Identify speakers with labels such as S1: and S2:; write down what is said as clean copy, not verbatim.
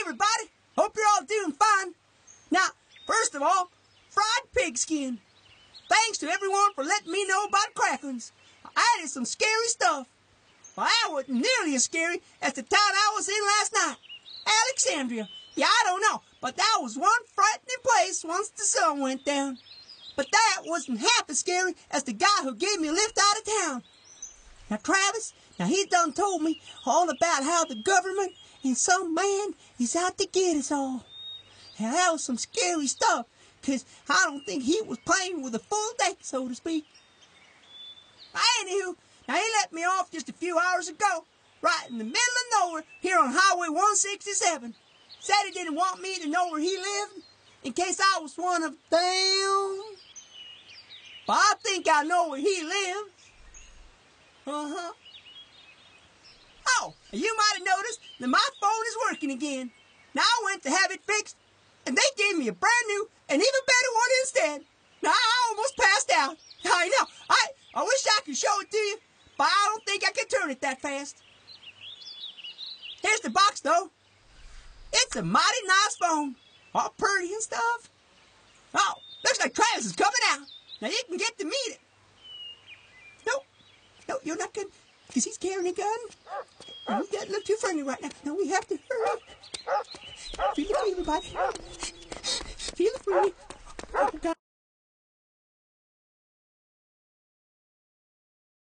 S1: everybody. Hope you're all doing fine. Now, first of all, fried pigskin. Thanks to everyone for letting me know about cracklings. I added some scary stuff. Well, that wasn't nearly as scary as the town I was in last night. Alexandria. Yeah, I don't know, but that was one frightening place once the sun went down. But that wasn't half as scary as the guy who gave me a lift out of town. Now, Travis, he's done told me all about how the government and some man is out to get us all. Now, that was some scary stuff, 'cause I don't think he was playing with a full deck, so to speak. Anywho, he let me off just a few hours ago, right in the middle of nowhere here on Highway 167. Said he didn't want me to know where he lived, in case I was one of them. But I think I know where he lives. Oh, you might have noticed that my phone is working again. Now I went to have it fixed, and they gave me a brand new and even better one instead. Now I almost passed out. I know. I wish I could show it to you, but I don't think I can turn it that fast. Here's the box, though. It's a mighty nice phone, all pretty and stuff. Oh, looks like Travis is coming out. Now you can get to meet it. No, you're not good, because he's carrying a gun. And he doesn't look too friendly right now. No, we have to hurry. Feel it, everybody.